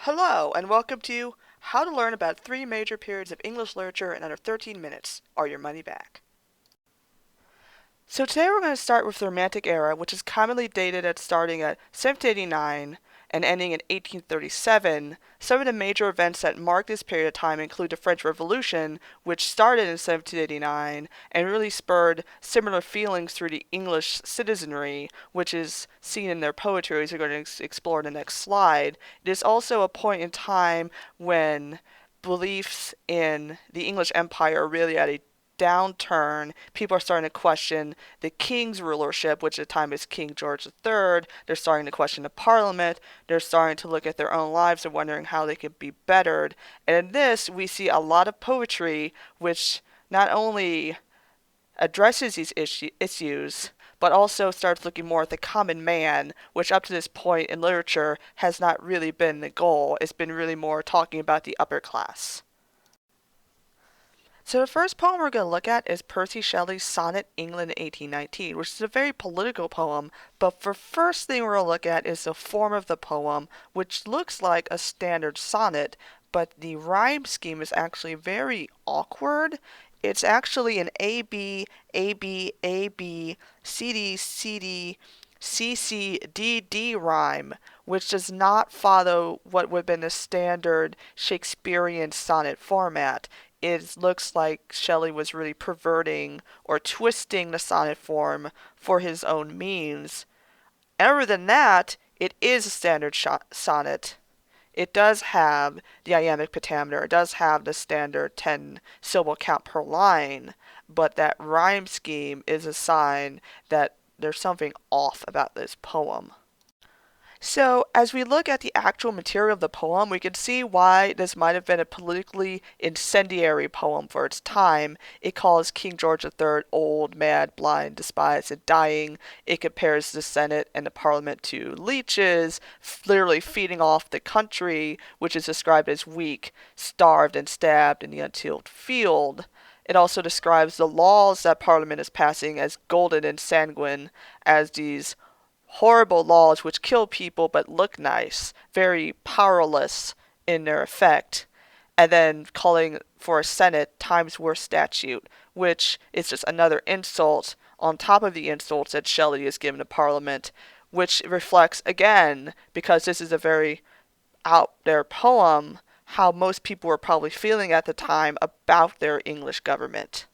Hello, and welcome to How to Learn About 3 Major Periods of English Literature in Under 13 Minutes, or Your Money Back. So today we're going to start with the Romantic Era, which is commonly dated as starting at 1789 and ending in 1837. Some of the major events that mark this period of time include the French Revolution, which started in 1789 and really spurred similar feelings through the English citizenry, which is seen in their poetry, as we're going to explore in the next slide. It is also a point in time when beliefs in the English Empire are really at a downturn. People are starting to question the king's rulership, which at the time is King George III. They're starting to question the parliament. They're starting to look at their own lives and wondering how they could be bettered. And in this, we see a lot of poetry which not only addresses these issues, but also starts looking more at the common man, which up to this point in literature has not really been the goal. It's been really more talking about the upper class. So the first poem we're going to look at is Percy Shelley's Sonnet, England in 1819, which is a very political poem, but the first thing we're going to look at is the form of the poem, which looks like a standard sonnet, but the rhyme scheme is actually very awkward. It's actually an A B A B A B C D C D C C D D rhyme, which does not follow what would have been the standard Shakespearean sonnet format. It looks like Shelley was really perverting or twisting the sonnet form for his own means. Other than that, it is a standard sonnet. It does have the iambic pentameter. It does have the standard 10 syllable count per line, but that rhyme scheme is a sign that there's something off about this poem. So, as we look at the actual material of the poem, we can see why this might have been a politically incendiary poem for its time. It calls King George III old, mad, blind, despised, and dying. It compares the Senate and the Parliament to leeches, literally feeding off the country, which is described as weak, starved, and stabbed in the untilled field. It also describes the laws that Parliament is passing as golden and sanguine, as these horrible laws which kill people but look nice, very powerless in their effect, and then calling for a Senate Times Worse statute, which is just another insult on top of the insults that Shelley has given to Parliament, which reflects, again, because this is a very out there poem, how most people were probably feeling at the time about their English government.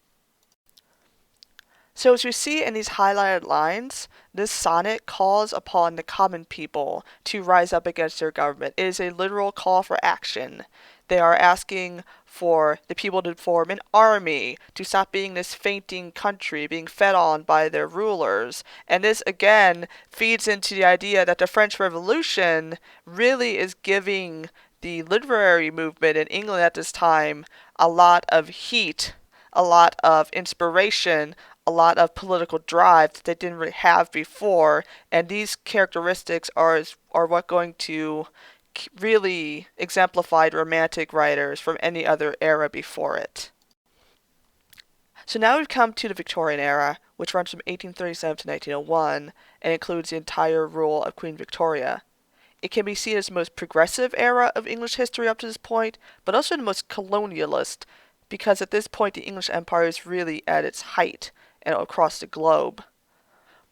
So as you see in these highlighted lines, this sonnet calls upon the common people to rise up against their government. It is a literal call for action. They are asking for the people to form an army, to stop being this fainting country being fed on by their rulers. And this again feeds into the idea that the French Revolution really is giving the literary movement in England at this time a lot of heat, a lot of inspiration, a lot of political drive that they didn't really have before, and these characteristics are what going to really exemplify romantic writers from any other era before it. So now we've come to the Victorian era, which runs from 1837 to 1901 and includes the entire rule of Queen Victoria. It can be seen as the most progressive era of English history up to this point, but also the most colonialist, because at this point the English Empire is really at its height and across the globe.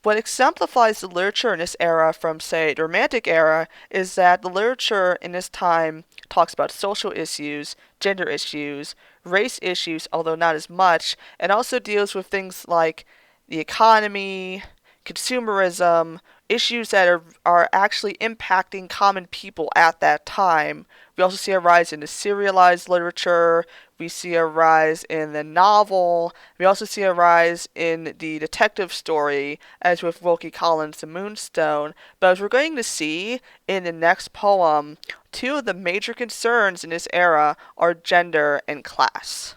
What exemplifies the literature in this era from, say, the Romantic era is that the literature in this time talks about social issues, gender issues, race issues, although not as much, and also deals with things like the economy, consumerism, issues that are actually impacting common people at that time. We also see a rise in the serialized literature. We see a rise in the novel. We also see a rise in the detective story, as with Wilkie Collins' The Moonstone. But as we're going to see in the next poem, two of the major concerns in this era are gender and class.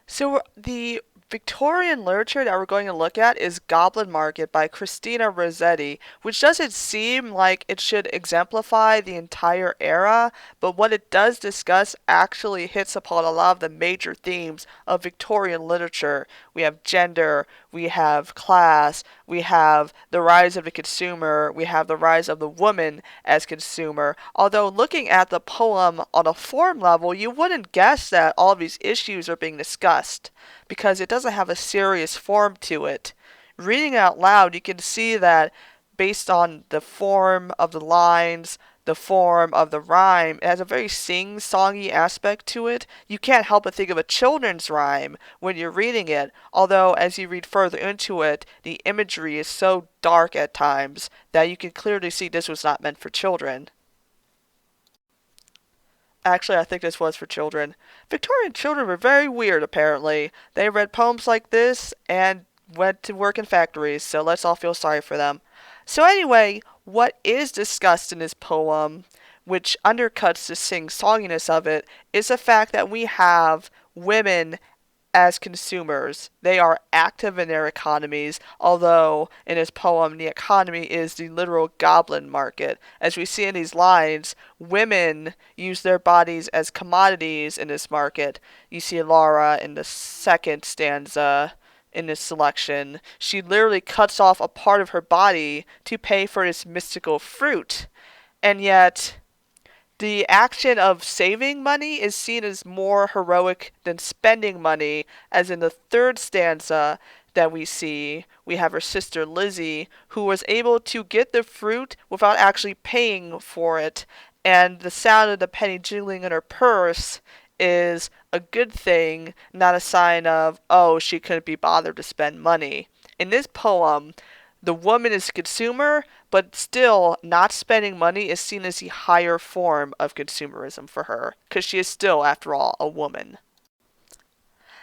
So the Victorian literature that we're going to look at is Goblin Market by Christina Rossetti, which doesn't seem like it should exemplify the entire era, but what it does discuss actually hits upon a lot of the major themes of Victorian literature. We have gender, we have class, we have the rise of the consumer, we have the rise of the woman as consumer. Although looking at the poem on a form level, you wouldn't guess that all of these issues are being discussed because it doesn't have a serious form to it. Reading out loud, you can see that based on the form of the lines, the form of the rhyme, it has a very sing-songy aspect to it. You can't help but think of a children's rhyme when you're reading it, although as you read further into it, the imagery is so dark at times that you can clearly see this was not meant for children. Actually, I think this was for children. Victorian children were very weird, apparently. They read poems like this and went to work in factories, so let's all feel sorry for them. So, anyway, what is discussed in this poem, which undercuts the sing-songiness of it, is the fact that we have women as consumers. They are active in their economies, although in his poem, the economy is the literal goblin market. As we see in these lines, women use their bodies as commodities in this market. You see Laura in the second stanza in this selection. She literally cuts off a part of her body to pay for this mystical fruit. And yet, the action of saving money is seen as more heroic than spending money, as in the third stanza that we have her sister Lizzie, who was able to get the fruit without actually paying for it, and the sound of the penny jingling in her purse is a good thing, not a sign of, oh, she couldn't be bothered to spend money. In this poem, the woman is a consumer, but still not spending money is seen as the higher form of consumerism for her, because she is still, after all, a woman.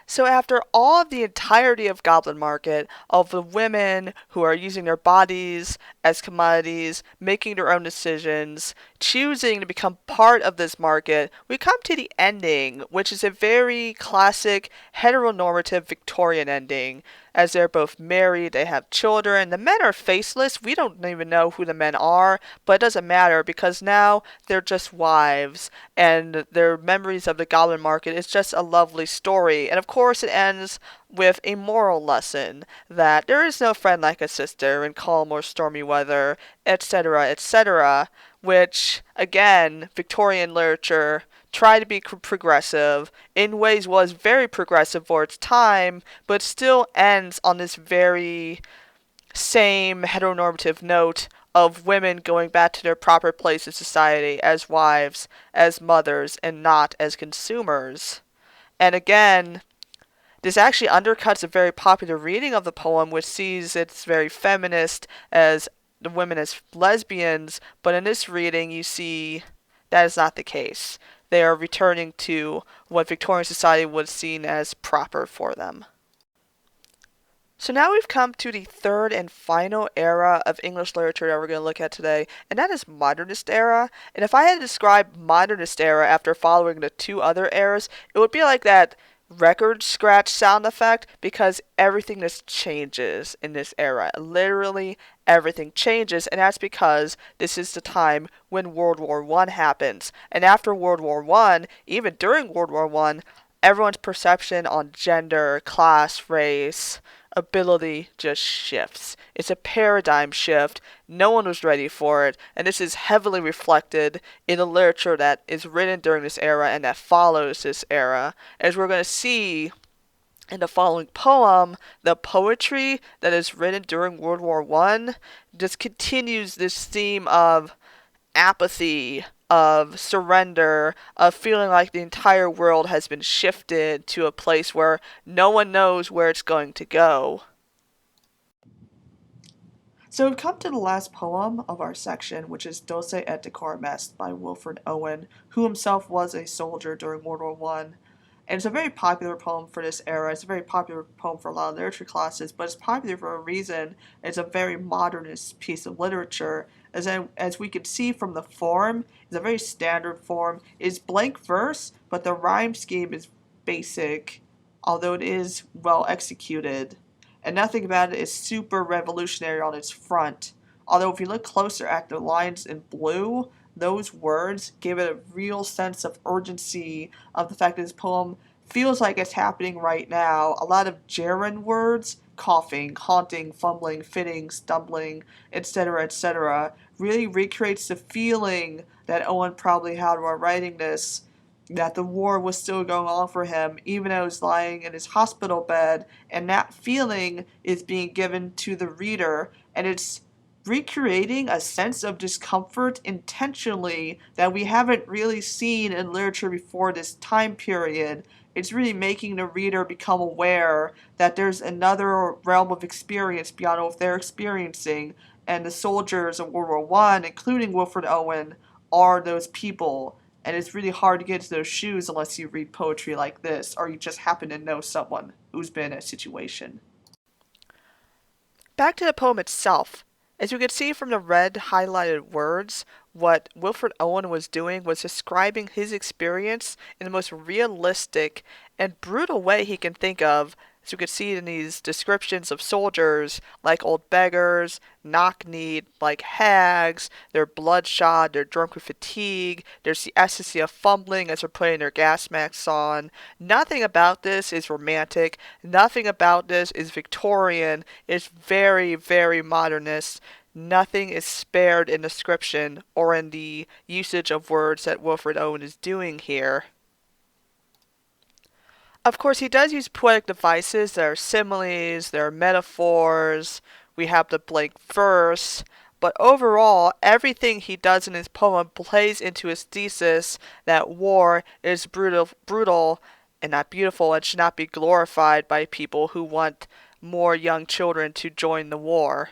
So after all of the entirety of Goblin Market, of the women who are using their bodies as commodities, making their own decisions, choosing to become part of this market, we come to the ending, which is a very classic heteronormative Victorian ending. As they're both married, they have children. The men are faceless. We don't even know who the men are, but it doesn't matter because now they're just wives, and their memories of the Goblin Market is just a lovely story. And of course, it ends with a moral lesson that there is no friend like a sister in calm or stormy weather, etc., etc., which, again, Victorian literature tried to be progressive, in ways was very progressive for its time, but still ends on this very same heteronormative note of women going back to their proper place in society as wives, as mothers, and not as consumers. And again, this actually undercuts a very popular reading of the poem, which sees it's very feminist as the women as lesbians, but in this reading you see that is not the case. They are returning to what Victorian society would have seen as proper for them. So now we've come to the third and final era of English literature that we're going to look at today, and that is Modernist era. And if I had to describe Modernist era after following the two other eras, it would be like that record scratch sound effect, because everything just changes in this era. Literally everything changes, and that's because this is the time when World War One happens. And after World War One, even during World War One, everyone's perception on gender, class, race, ability just shifts. It's a paradigm shift. No one was ready for it, and this is heavily reflected in the literature that is written during this era and that follows this era. As we're going to see in the following poem, the poetry that is written during World War One just continues this theme of apathy, of surrender, of feeling like the entire world has been shifted to a place where no one knows where it's going to go. So we've come to the last poem of our section, which is Dulce Et Decorum Est by Wilfred Owen, who himself was a soldier during World War One. And it's a very popular poem for this era. It's a very popular poem for a lot of literature classes, but it's popular for a reason. It's a very modernist piece of literature. As we could see from the form, it's a very standard form. It's blank verse, but the rhyme scheme is basic, although it is well executed. And nothing about it is super revolutionary on its front. Although if you look closer at the lines in blue, those words give it a real sense of urgency, of the fact that this poem feels like it's happening right now. A lot of gerund words, coughing, haunting, fumbling, fitting, stumbling, etc., really recreates the feeling that Owen probably had while writing this, that the war was still going on for him, even though he was lying in his hospital bed, and that feeling is being given to the reader, and it's recreating a sense of discomfort intentionally that we haven't really seen in literature before this time period. It's really making the reader become aware that there's another realm of experience beyond what they're experiencing, and the soldiers of World War One, including Wilfred Owen, are those people. And it's really hard to get into those shoes unless you read poetry like this, or you just happen to know someone who's been in a situation. Back to the poem itself. As you can see from the red highlighted words, what Wilfred Owen was doing was describing his experience in the most realistic and brutal way he can think of. As you can see in these descriptions of soldiers, like old beggars, knock-kneed, like hags, they're bloodshot, they're drunk with fatigue, there's the ecstasy of fumbling as they're putting their gas masks on. Nothing about this is romantic, nothing about this is Victorian, it's very, very modernist. Nothing is spared in description or in the usage of words that Wilfred Owen is doing here. Of course, he does use poetic devices. There are similes, there are metaphors, we have the blank verse, but overall, everything he does in his poem plays into his thesis that war is brutal and not beautiful and should not be glorified by people who want more young children to join the war.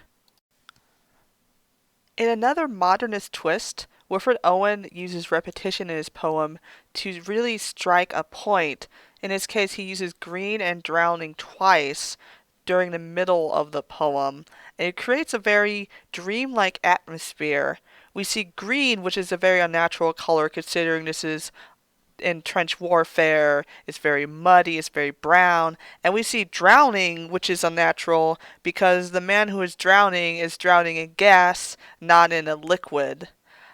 In another modernist twist, Wilfred Owen uses repetition in his poem to really strike a point. In his case, he uses green and drowning twice during the middle of the poem, and it creates a very dreamlike atmosphere. We see green, which is a very unnatural color considering this is in trench warfare. It's very muddy, it's very brown, and we see drowning, which is unnatural because the man who is drowning in gas, not in a liquid.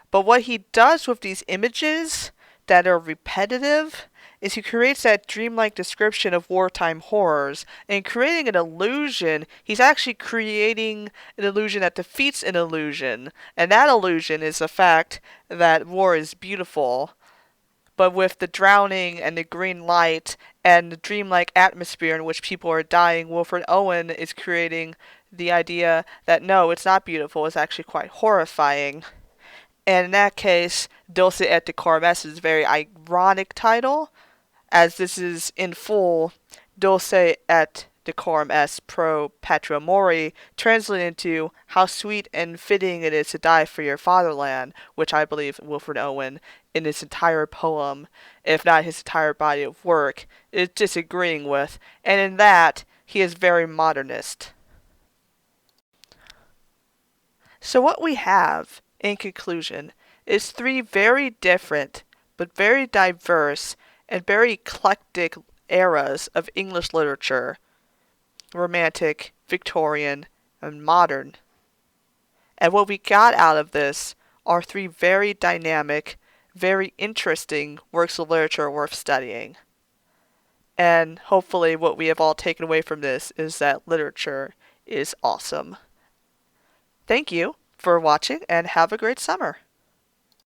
But what he does with these images that are repetitive is he creates that dreamlike description of wartime horrors. And creating an illusion, he's actually creating an illusion that defeats an illusion. And that illusion is the fact that war is beautiful. But with the drowning and the green light and the dreamlike atmosphere in which people are dying, Wilfred Owen is creating the idea that no, it's not beautiful, it's actually quite horrifying. And in that case, Dulce Et Decorum Est is a very ironic title, as this is in full Dulce Et Decorum Est pro patria mori, translated into how sweet and fitting it is to die for your fatherland, which I believe Wilfred Owen, in his entire poem, if not his entire body of work, is disagreeing with, and in that, he is very modernist. So what we have, in conclusion, is three very different, but very diverse, and very eclectic eras of English literature: Romantic, Victorian, and modern. And what we got out of this are three very dynamic, very interesting works of literature worth studying. And hopefully what we have all taken away from this is that literature is awesome. Thank you for watching and have a great summer.